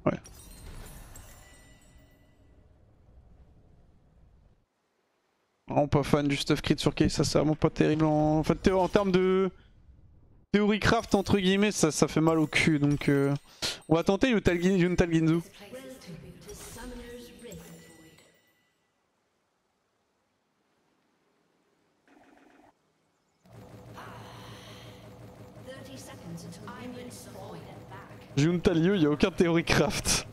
Ouais. Vraiment pas fan du stuff crit sur Case, ça c'est vraiment pas terrible. En fait, en termes de théorie craft, entre guillemets, ça fait mal au cul. Donc on va tenter Yuntal Ginzu. Yuntal Yu, y'a aucun théorie craft.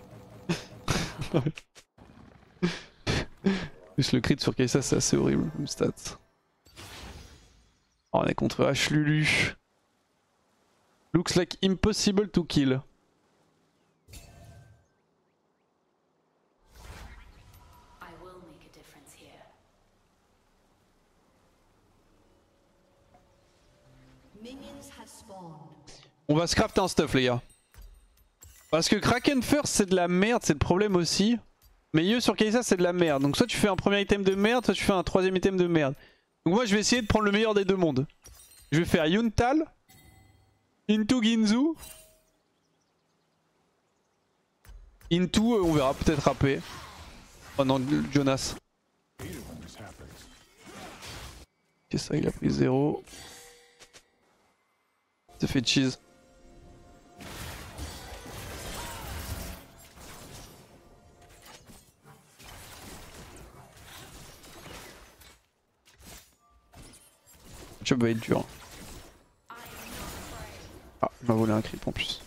Juste le crit sur Kaisa, c'est assez horrible comme stat. Oh, on est contre H Lulu. Looks like impossible to kill. On va scrafter un stuff les gars. Parce que Kraken First c'est de la merde, c'est le problème aussi. Mais Yu sur Kaisa c'est de la merde. Donc soit tu fais un premier item de merde, soit tu fais un troisième item de merde. Donc moi je vais essayer de prendre le meilleur des deux mondes. Je vais faire Yuntal, into Ginzu, into on verra peut-être rapper. Oh non, Jonas. Ok, ça il a pris 0. Ça fait cheese. Le job va être dur. Ah, il m'a volé un creep en plus.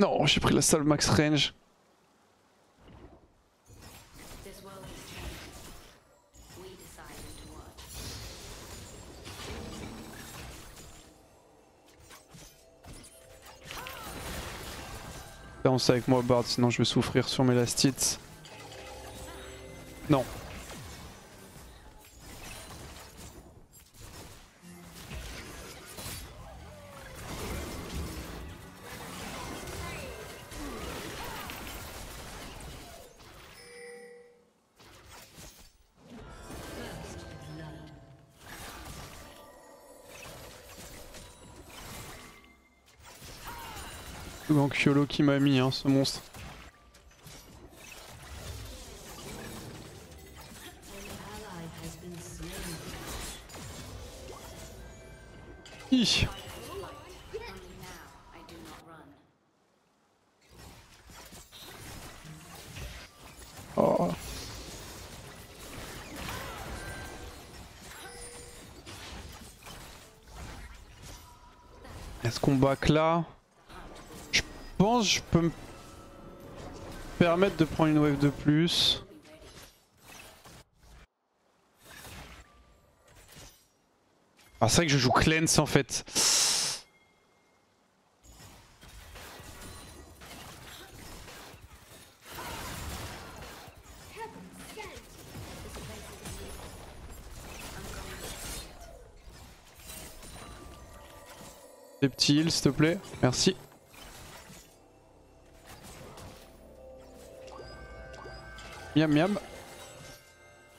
Non, j'ai pris la salve max range. Avance avec moi Bard, sinon je vais souffrir sur mes lastites. Non. Le grand Kyolo qui m'a mis hein, ce monstre. Hi. Oh. Est-ce qu'on back là? Je pense que je peux me permettre de prendre une wave de plus. Ah c'est vrai que je joue Cleanse en fait. Des petits heals s'il te plaît, merci. Miam miam.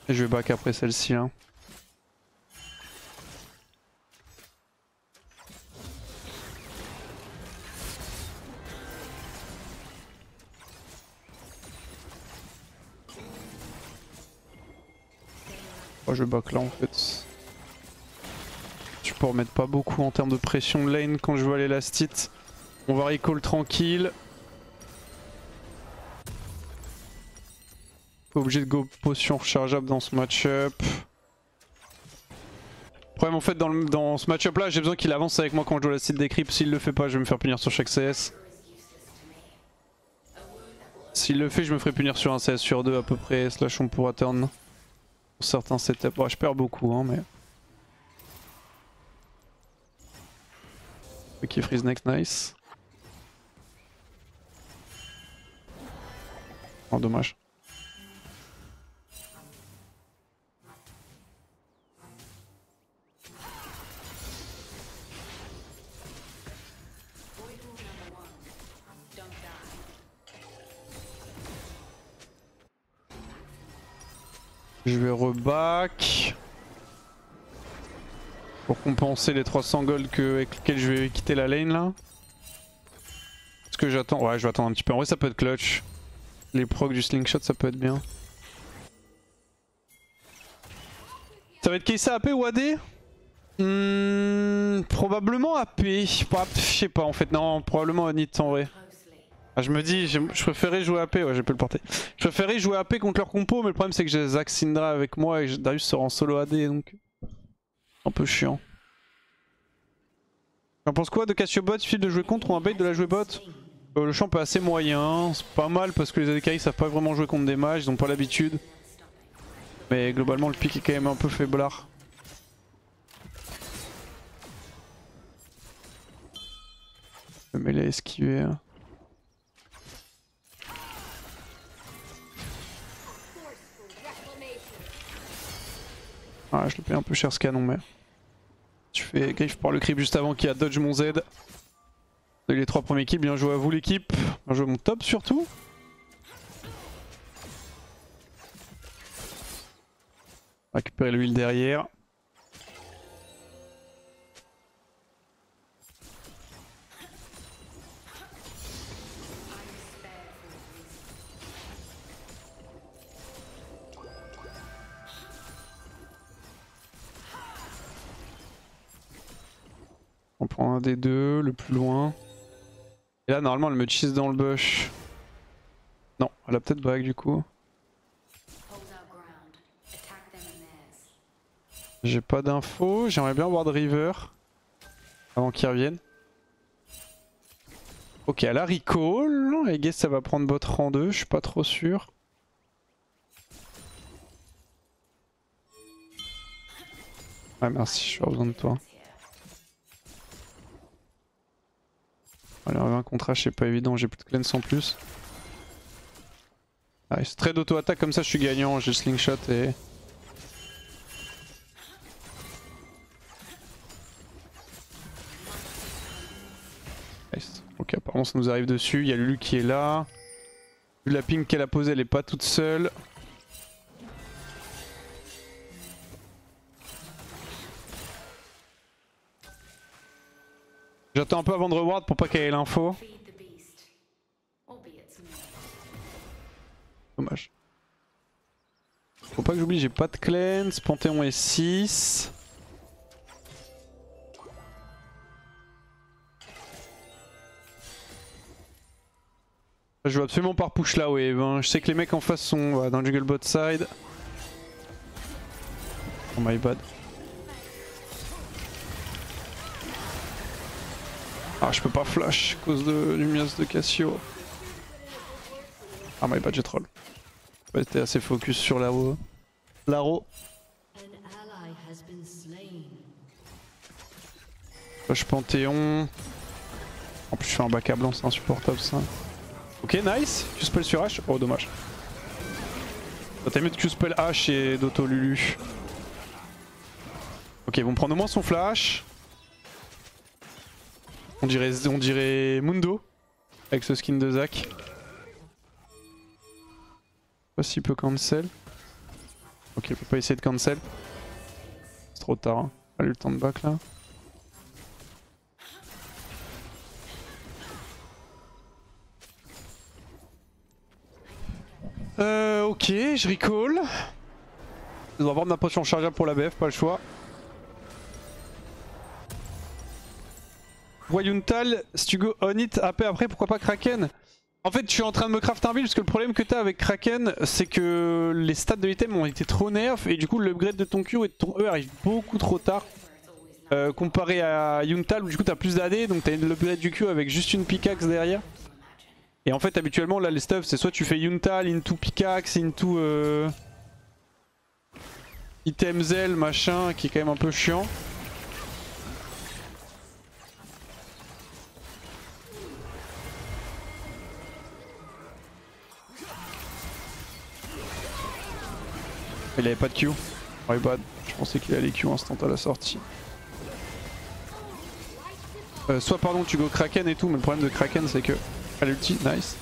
Et je vais back après celle-ci là. Oh, je back là en fait. Tu peux remettre pas beaucoup en termes de pression de lane quand je vois les lastits. On va recall tranquille. Pas obligé de go potion rechargeable dans ce match-up. Le problème en fait dans ce match-up là, j'ai besoin qu'il avance avec moi quand je joue la site des creeps. S'il le fait pas, je vais me faire punir sur chaque CS. S'il le fait, je me ferai punir sur un CS sur 2 à peu près, slash on pourra turn. Pour certains setups. Ouais, je perds beaucoup hein mais... Ok, freeze next, nice. Oh dommage. Je vais reback. Pour compenser les 300 gold avec lesquels je vais quitter la lane là. Est-ce que j'attends? Ouais, je vais attendre un petit peu. En vrai, ça peut être clutch. Les procs du slingshot, ça peut être bien. Ça va être Kai'Sa AP ou AD? Probablement AP. Je sais pas en fait. Non, probablement Onit en vrai. Ah, je me dis, je préférais jouer AP. Ouais, j'ai pu le porter. Je préférais jouer AP contre leur compo, mais le problème c'est que j'ai Zac Syndra avec moi et Darius sera en solo AD donc. Un peu chiant. J'en pense quoi de Cassiobot? Il suffit de jouer contre ou un bait de la jouer bot? Le champ est assez moyen. C'est pas mal parce que les ADCI savent pas vraiment jouer contre des mages, ils ont pas l'habitude. Mais globalement, le pick est quand même un peu faiblard. Le mêlée esquivé. Ah, je le paye un peu cher ce canon, mais. Tu fais griffe par le creep juste avant qu'il y a dodge mon Z. Les 3 premiers kills, bien joué à vous l'équipe. Bien joué mon top surtout. Récupérer l'huile derrière. On prend un des deux, le plus loin. Et là normalement elle me cheese dans le bush. Non, elle a peut-être back du coup. J'ai pas d'infos, j'aimerais bien voir de river avant qu'ils reviennent. Ok, elle a recall, I guess ça va prendre bot rang 2, je suis pas trop sûr. Ouais merci, je suis besoin de toi. Alors un contrat c'est pas évident, j'ai plus de cleanse en plus. Nice, trade d'auto-attaque comme ça je suis gagnant, j'ai le slingshot et... Nice. Ok, apparemment ça nous arrive dessus, il y a Lulu qui est là. Vu la ping qu'elle a posée, elle est pas toute seule. J'attends un peu avant de reward pour pas qu'elle ait l'info. Dommage. Faut pas que j'oublie, j'ai pas de cleanse, Panthéon est 6. Je veux absolument pas repush la wave, hein. Je sais que les mecs en face sont dans le jungle bot side. Oh my bad. Ah, je peux pas flash à cause du mias de Cassio. Ah my bad, j'ai troll. J'étais assez focus sur l'aro. Flash Panthéon. En plus je fais un back à blanc, c'est insupportable ça. Ok, nice. Q-spell sur H. Oh, dommage. T'as mieux de Q-spell H et d'auto Lulu. Ok, ils vont prendre au moins son flash. On dirait Mundo avec ce skin de Zac. Je sais pas s'il peut cancel. Ok, il peut pas essayer de cancel. C'est trop tard. Hein. Pas eu le temps de back là. Ok, je recall. Je dois avoir ma potion chargeable pour la BF, pas le choix. Yuntal, si tu go on it, AP après, pourquoi pas Kraken? En fait, je suis en train de me craft un build parce que le problème que t'as avec Kraken, c'est que les stats de l'item ont été trop nerfs et du coup l'upgrade de ton Q et de ton E arrive beaucoup trop tard. Comparé à Yuntal où du coup t'as plus d'AD, donc t'as l'upgrade du Q avec juste une pickaxe derrière. Et en fait habituellement là les stuff c'est soit tu fais Yuntal into pickaxe, into item Zel machin qui est quand même un peu chiant. Il avait pas de Q. My bad. Je pensais qu'il allait Q instant à la sortie. Soit pardon tu go Kraken et tout, mais le problème de Kraken c'est que... Ah l'ulti, nice.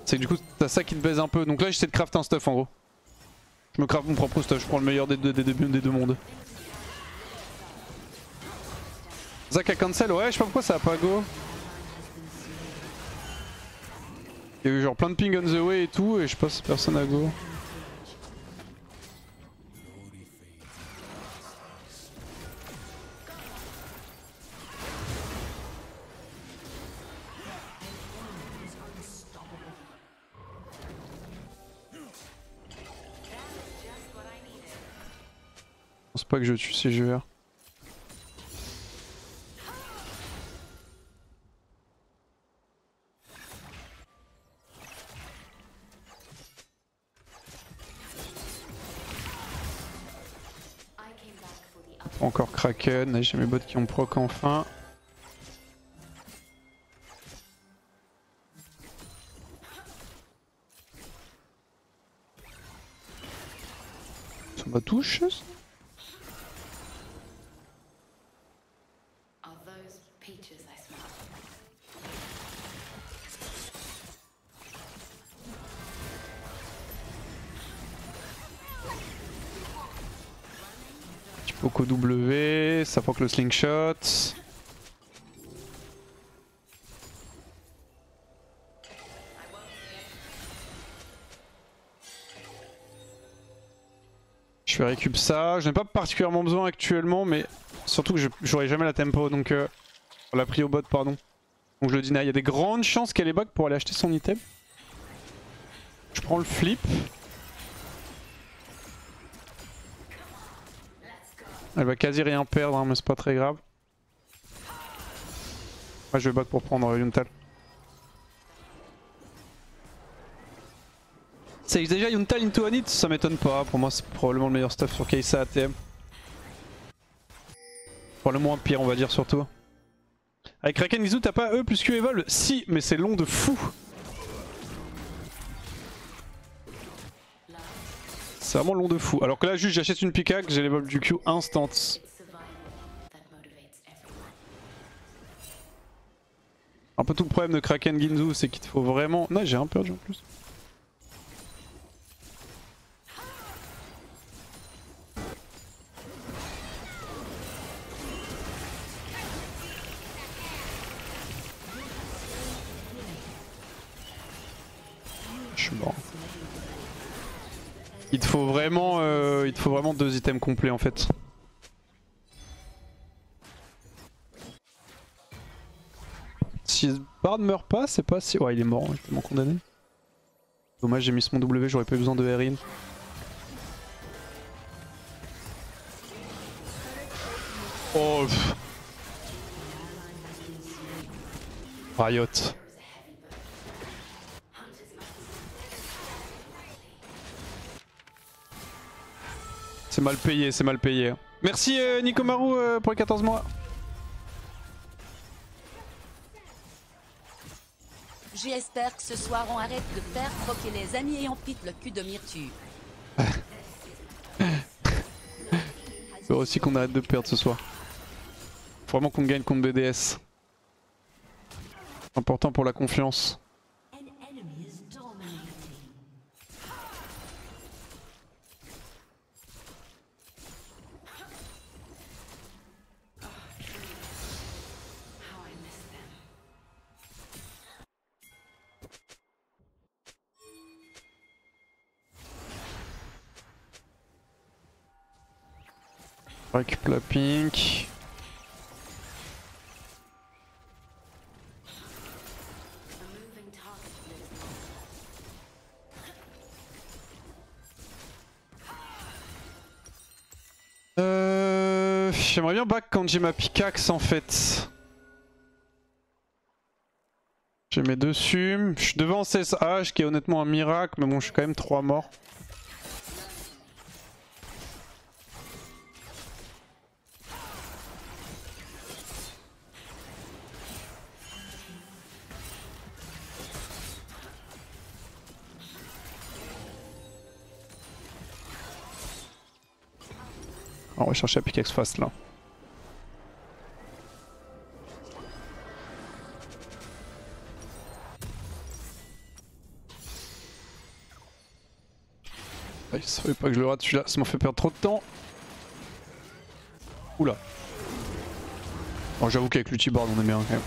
C'est que du coup t'as ça qui te baise un peu. Donc là j'essaie de craft un stuff en gros. Je me craft mon propre stuff, je prends le meilleur des deux mondes. Zach a cancel, ouais, je sais pas pourquoi ça a pas go. Il y a eu genre plein de ping on the way et tout, et je sais pas si personne a go. Je pense pas que je tue ces joueurs. Encore Kraken, j'ai mes bots qui ont proc enfin. Ça m'a touché ça. Poco W, ça proc le slingshot. Je vais récup ça. Je n'ai pas particulièrement besoin actuellement, mais surtout que j'aurai jamais la tempo, donc on l'a pris au bot, pardon. Donc je le deny. Il y a des grandes chances qu'elle est back pour aller acheter son item. Je prends le flip. Elle va quasi rien perdre, hein, mais c'est pas très grave. Moi je vais back pour prendre Yuntal. C'est déjà Yuntal into Anit, ça m'étonne pas. Pour moi c'est probablement le meilleur stuff sur Kai'Sa ATM. Enfin le moins pire on va dire surtout. Avec Kraken Gizu t'as pas E plus Q Evol? Si, mais c'est long de fou. C'est vraiment long de fou. Alors que là juste j'achète une pickaxe, j'ai level du Q instant. Un peu tout le problème de Kraken Ginzu, c'est qu'il te faut vraiment... Non, j'ai un perdu en plus. Je suis mort. Il te faut vraiment 2 items complets en fait. Si Bard meurt pas, c'est pas si... Ouais, il est mort, il est tellement condamné. Dommage, j'ai mis mon W, j'aurais pas eu besoin de Erin. Oh pff. Riot. C'est mal payé, c'est mal payé. Merci Nikomaru pour les 14 mois. J'espère que ce soir on arrête de faire croquer les amis et on pite le cul de Myrtu. Faut aussi qu'on arrête de perdre ce soir. Faut vraiment qu'on gagne contre BDS. Important pour la confiance. Récup la pink. J'aimerais bien back quand j'ai ma pickaxe en fait. J'ai mes 2 sums. Je suis devant CSH qui est honnêtement un miracle, mais bon je suis quand même 3 morts. On va chercher la pickaxe fast là. Il savait pas que je le rate celui-là, ça m'a fait perdre trop de temps. Oula. Bon, j'avoue qu'avec l'ultibard on est bien quand même.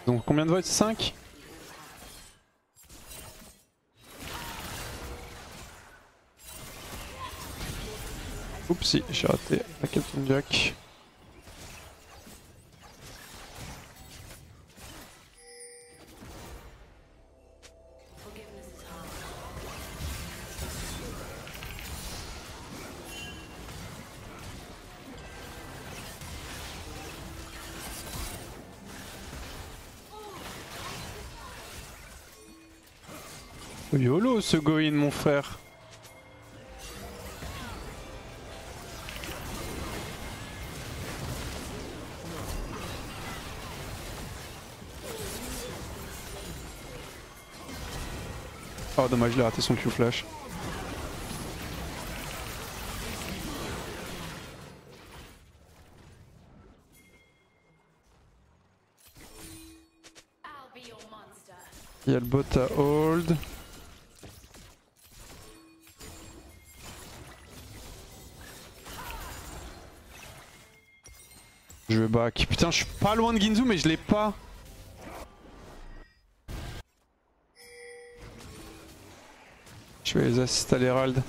Donc combien de votes? 5? Oups, si, j'ai raté la Captain Jack. YOLO ce Goin mon frère. Oh dommage, il a raté son Q-flash. Il y a le bot à hold. Je vais back. Putain, je suis pas loin de Ginzu, mais je l'ai pas. Je vais les assister à l'Herald.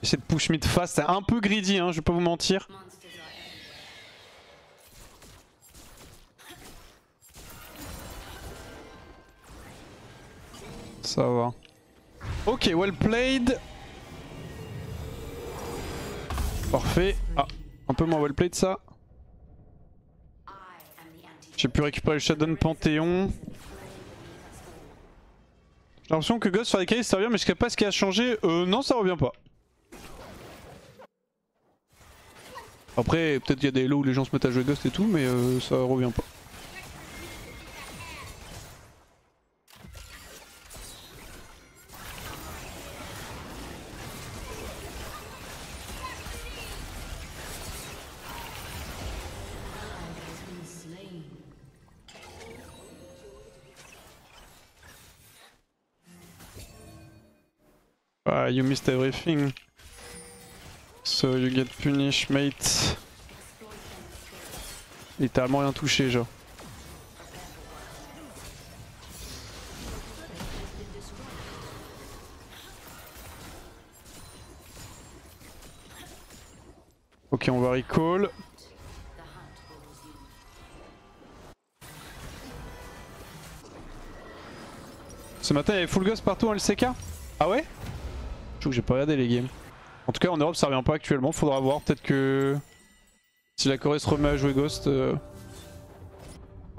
J'essaie de push mid fast, c'est un peu greedy, hein, je vais pas vous mentir. Ça va. Ok, well played. Parfait. Ah, un peu moins well played ça. J'ai pu récupérer le Shadow Panthéon. J'ai l'impression que Ghost sur les cahiers ça revient, mais je sais pas ce qui a changé. Non, ça revient pas. Après, peut-être qu'il y a des lots où les gens se mettent à jouer Ghost et tout, mais ça revient pas. Ah, you missed everything. So you get punished, mate. Littéralement rien touché, genre. Ok, on va recall. Ce matin il y avait full ghost partout en LCK? Ah ouais? Je trouve que j'ai pas regardé les games. En tout cas en Europe ça revient pas actuellement, faudra voir, peut-être que si la Corée se remet à jouer Ghost. Moi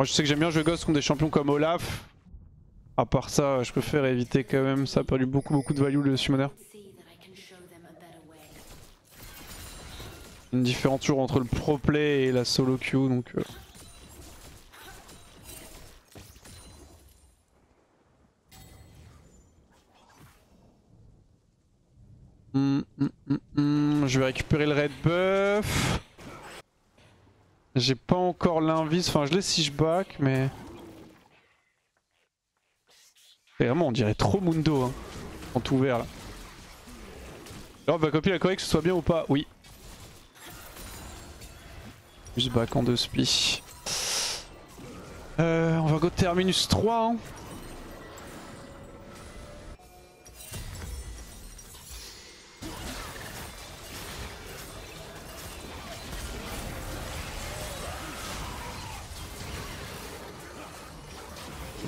je sais que j'aime bien jouer Ghost contre des champions comme Olaf. À part ça, je préfère éviter quand même, ça a perdu beaucoup de value le summoner. Une différence toujours entre le pro play et la solo queue donc... Je vais récupérer le red buff. J'ai pas encore l'invis, enfin je l'ai si je back mais... Et vraiment on dirait trop Mundo hein, en tout vert là. Alors on va copier la Corée que ce soit bien ou pas, oui. Juste back en 2 spi. On va go Terminus 3 hein.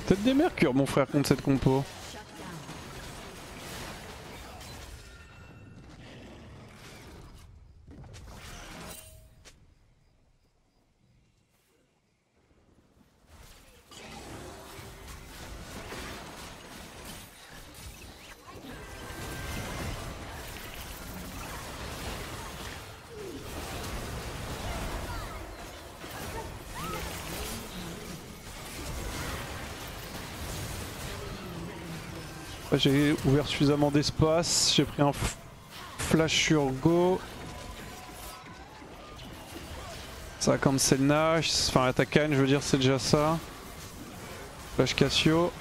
Peut-être des mercures mon frère contre cette compo. J'ai ouvert suffisamment d'espace, j'ai pris un flash sur Go. Ça cancel Nash, enfin Atakan je veux dire c'est déjà ça. Flash Cassio.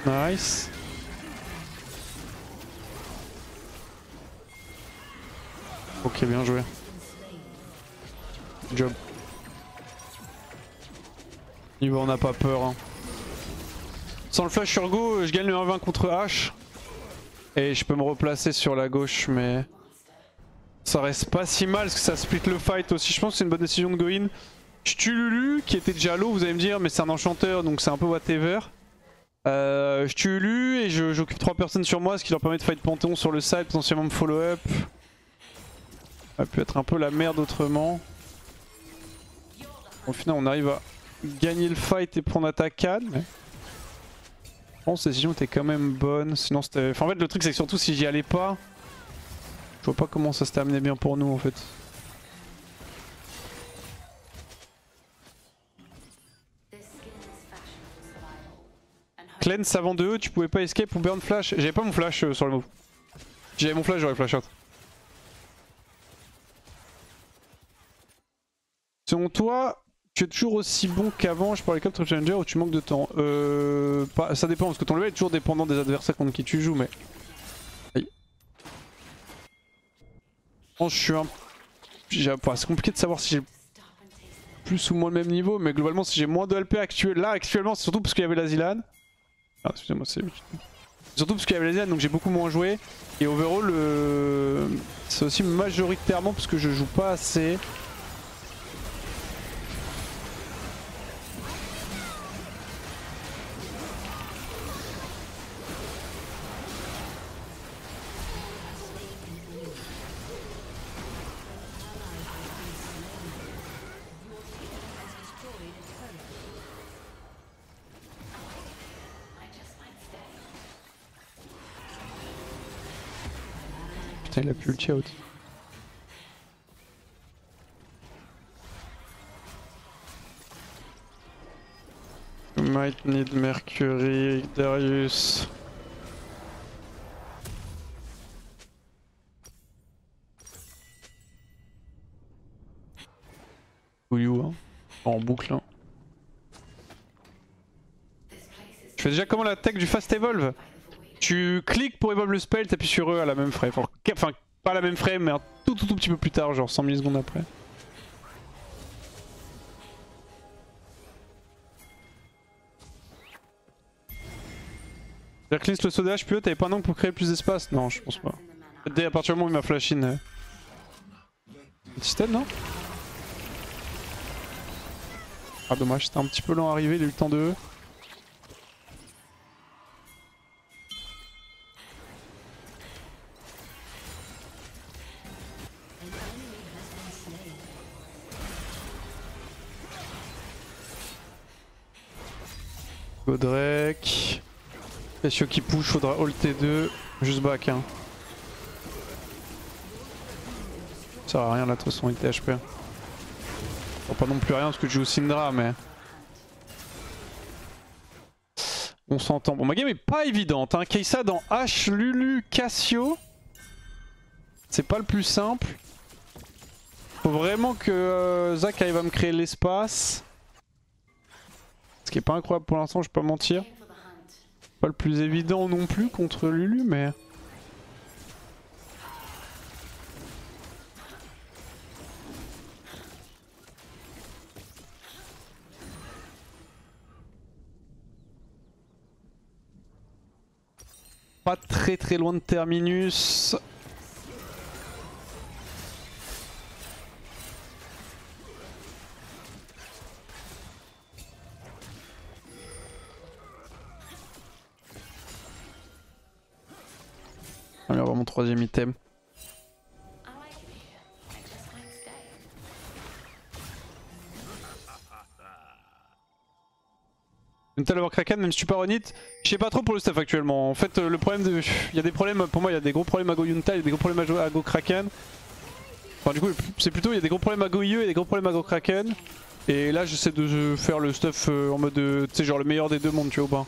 Nice. Ok, bien joué. Good job. Niveau on n'a pas peur. Hein. Sans le flash sur Go, je gagne le 1v20 contre H. Et je peux me replacer sur la gauche, mais ça reste pas si mal parce que ça split le fight aussi. Je pense que c'est une bonne décision de go in. Je tue Lulu qui était déjà low, vous allez me dire, mais c'est un enchanteur donc c'est un peu whatever. Je tue Lulu et j'occupe 3 personnes sur moi, ce qui leur permet de fight Panthéon sur le side, potentiellement me follow up. Ça a pu être un peu la merde autrement. Au final on arrive à gagner le fight et prendre Atakan. Mais... je pense que la décision était quand même bonne, sinon c'était... Enfin en fait le truc c'est que surtout si j'y allais pas, je vois pas comment ça s'était amené bien pour nous en fait. Cleanse avant de eux, tu pouvais pas escape ou burn flash. J'avais pas mon flash sur le move. Si j'avais mon flash j'aurais flash out. Selon toi, tu es toujours aussi bon qu'avant, je parlais comme Trip Challenger ou tu manques de temps ça dépend parce que ton level est toujours dépendant des adversaires contre qui tu joues mais... Aïe. Je suis un... c'est compliqué de savoir si j'ai plus ou moins le même niveau mais globalement si j'ai moins de LP actuellement c'est surtout parce qu'il y avait la Zilan. Ah excusez-moi c'est... surtout parce qu'il y avait la Zilan donc j'ai beaucoup moins joué. Et overall c'est aussi majoritairement parce que je joue pas assez. Putain il a pu ulti out. Might need Mercury, Darius. Ouliou hein. En boucle hein. Je fais déjà comment la tech du fast evolve. Tu cliques pour evolve le spell, t'appuies sur eux à la même frame. Enfin, pas à la même frame, mais un tout petit peu plus tard, genre 100 millisecondes après. Cleanse le soda HP, t'avais pas un angle pour créer plus d'espace? Non, je pense pas. Dès à partir du moment où il m'a flash in. Petit stun, non? Ah, dommage, c'était un petit peu lent à arriver, il a eu le temps de. Godrek. Cassio qui push, faudra ult T2. Juste back hein. Ça sert à rien là de toute façon il était HP. Pas non plus rien parce que je joue Syndra mais... on s'entend. Bon ma game est pas évidente hein. Kai'Sa dans H, Lulu, Cassio. C'est pas le plus simple. Faut vraiment que Zach arrive à me créer l'espace. Ce qui est pas incroyable pour l'instant, je vais pas mentir. Pas le plus évident non plus contre Lulu, mais... pas très loin de Terminus. On va avoir mon 3ème item. Mental over Kraken, même si tu pars on hit, je sais pas trop pour le stuff actuellement. En fait, le problème de. Il y a des problèmes, pour moi, il y a des gros problèmes à Go Yunta, il y a des gros problèmes à Go Kraken. Enfin, du coup, c'est plutôt, il y a des gros problèmes à Go IE et des gros problèmes à Go Kraken. Et là j'essaie de faire le stuff en mode, tu sais, genre le meilleur des deux mondes, tu vois ou pas.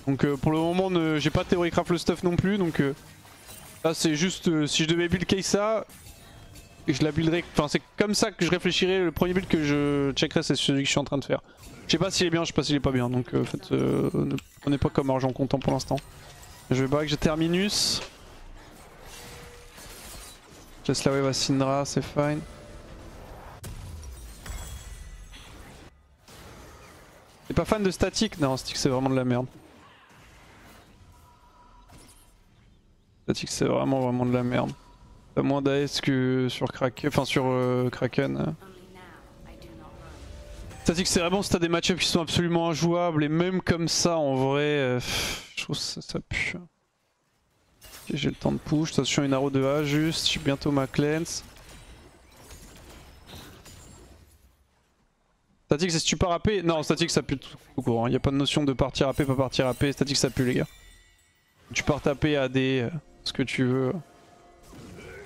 Donc pour le moment j'ai pas théorie craft le stuff non plus, donc là c'est juste si je devais build Kai'Sa, je la builderais, enfin c'est comme ça que je réfléchirais, le premier build que je checkerais c'est celui que je suis en train de faire. Je sais pas s'il est bien, je sais pas s'il est pas bien, donc en fait ne prenez pas comme argent comptant pour l'instant. Je vais back, j'ai Terminus. Je laisse la wave à Syndra, c'est fine. T'es pas fan de statique? Non, statique c'est vraiment de la merde. Statique c'est vraiment de la merde. T'as moins d'AS que sur Kraken, enfin sur Kraken. Statique c'est vraiment si t'as des match-ups qui sont absolument injouables et même comme ça en vrai, je trouve ça pue. Ok, j'ai le temps de push, attention une arrow de A juste, j'ai bientôt ma cleanse. Statique c'est si tu pars AP, non statique ça pue tout court, hein. Y a pas de notion de partir AP, pas partir AP, statique ça pue les gars. Tu pars taper AD, ce que tu veux.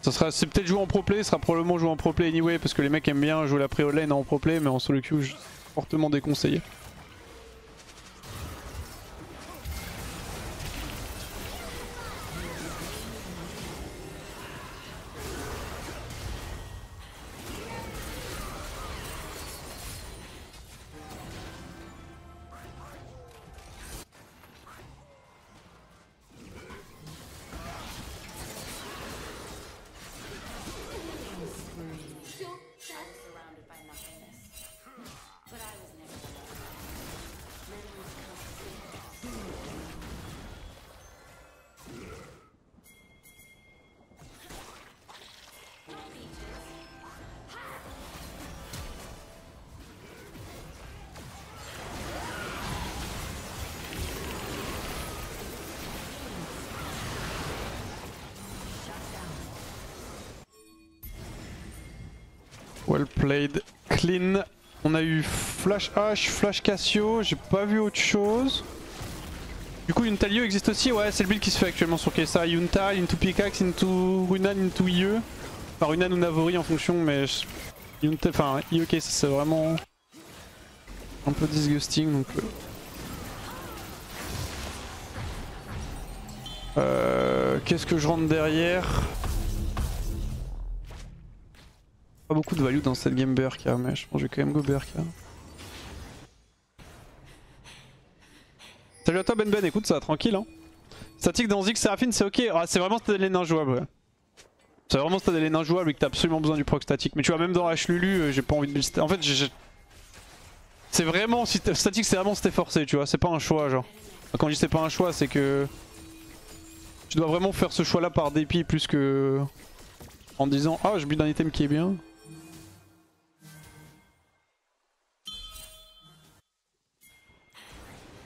C'est peut-être jouer en pro play, ce sera probablement jouer en pro play anyway parce que les mecs aiment bien jouer la pré lane en pro play, mais en solo queue fortement déconseillé. Well played, clean. On a eu Flash H, Flash Cassio, j'ai pas vu autre chose. Du coup Yuntalio existe aussi, ouais c'est le build qui se fait actuellement sur Kai'Sa. Yuntal, into Pickaxe, into Runan, into IE. Enfin Runan ou Navori en fonction, mais Yuntal, enfin IE Kai'Sa c'est vraiment un peu disgusting donc... Qu'est-ce que je rentre derrière? Pas beaucoup de value dans cette game BRK, mais je pense que je vais quand même go BRK. Salut à toi Ben Ben, écoute ça va tranquille hein. Statique dans Ziggs Seraphine c'est ok, ah, c'est vraiment stade lane injouable ouais. C'est vraiment stade lane injouable et que t'as absolument besoin du proc statique. Mais tu vois même dans H Lulu j'ai pas envie de build. En fait c'est vraiment, statique c'est vraiment si t'es forcé tu vois, c'est pas un choix genre. Quand je dis c'est pas un choix c'est que... Tu dois vraiment faire ce choix là par dépit plus que... En disant ah je build un item qui est bien.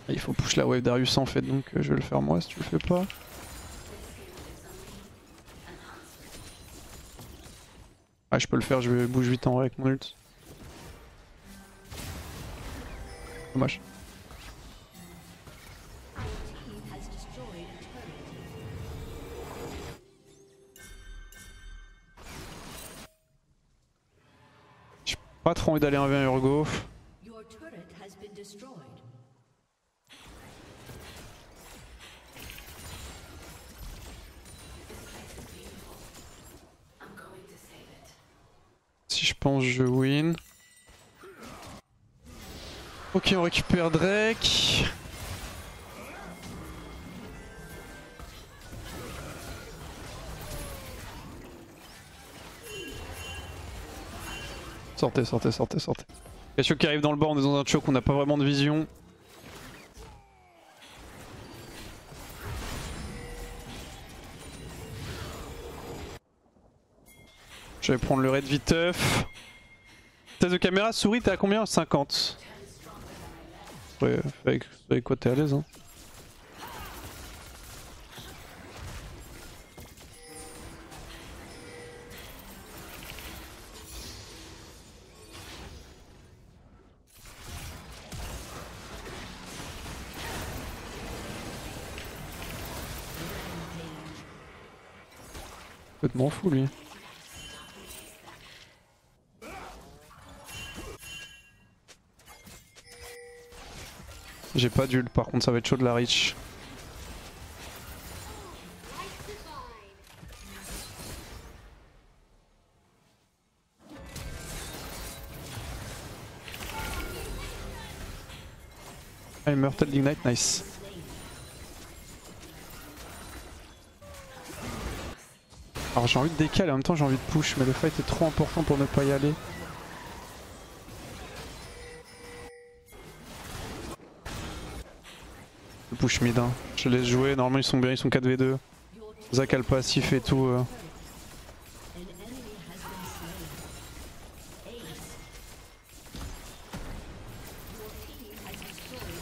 Il faut push la wave Darius en fait donc je vais le faire moi si tu le fais pas. Ah je peux le faire, je vais bouge vite en vrai avec mon ult. Dommage. J'ai pas trop envie d'aller 1v1 Urgo. Si je pense je win. Ok on récupère Drake. Sortez, sortez, sortez, sortez. Cassio qui arrive dans le bas, on est dans un choke, on n'a pas vraiment de vision. Je vais prendre le raid viteuf. Test de caméra, souris, t'es à combien? 50. Ouais, avec quoi t'es à l'aise hein. Complètement fou lui. J'ai pas d'ult, par contre ça va être chaud de la reach. Ah, Immortal Ignite, nice. Alors j'ai envie de décaler, en même temps j'ai envie de push, mais le fight est trop important pour ne pas y aller. Je push mid, hein. Je laisse jouer, normalement ils sont bien, ils sont 4v2. Zach a le passif et tout.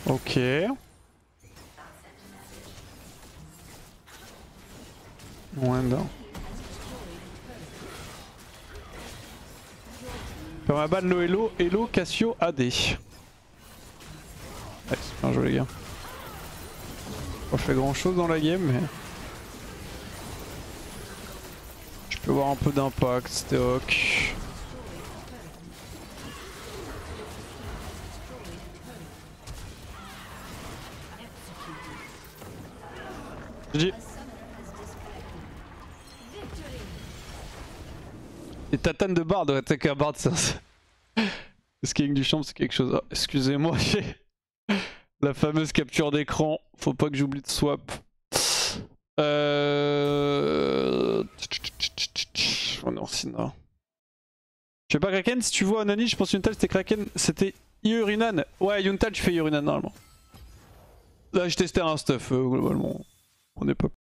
Ok. Wanda. Permaban, Loelo, Elo, Cassio, AD. Nice, bien joué les gars. Pas fait grand chose dans la game mais... Je peux voir un peu d'impact, c'était ok. GG. Et Tatane de Bard doit attaquer à Bard, ça. Le scaling du champ, c'est quelque chose. Ah, excusez-moi, j'ai la fameuse capture d'écran. Faut pas que j'oublie de swap. On est en Sina. Je sais pas Kraken, si tu vois Anani, je pense Yuntal c'était Kraken, c'était Yurinan. Ouais, Yuntal tu fais Yurinan normalement. Là j'ai testé un stuff globalement. On est pas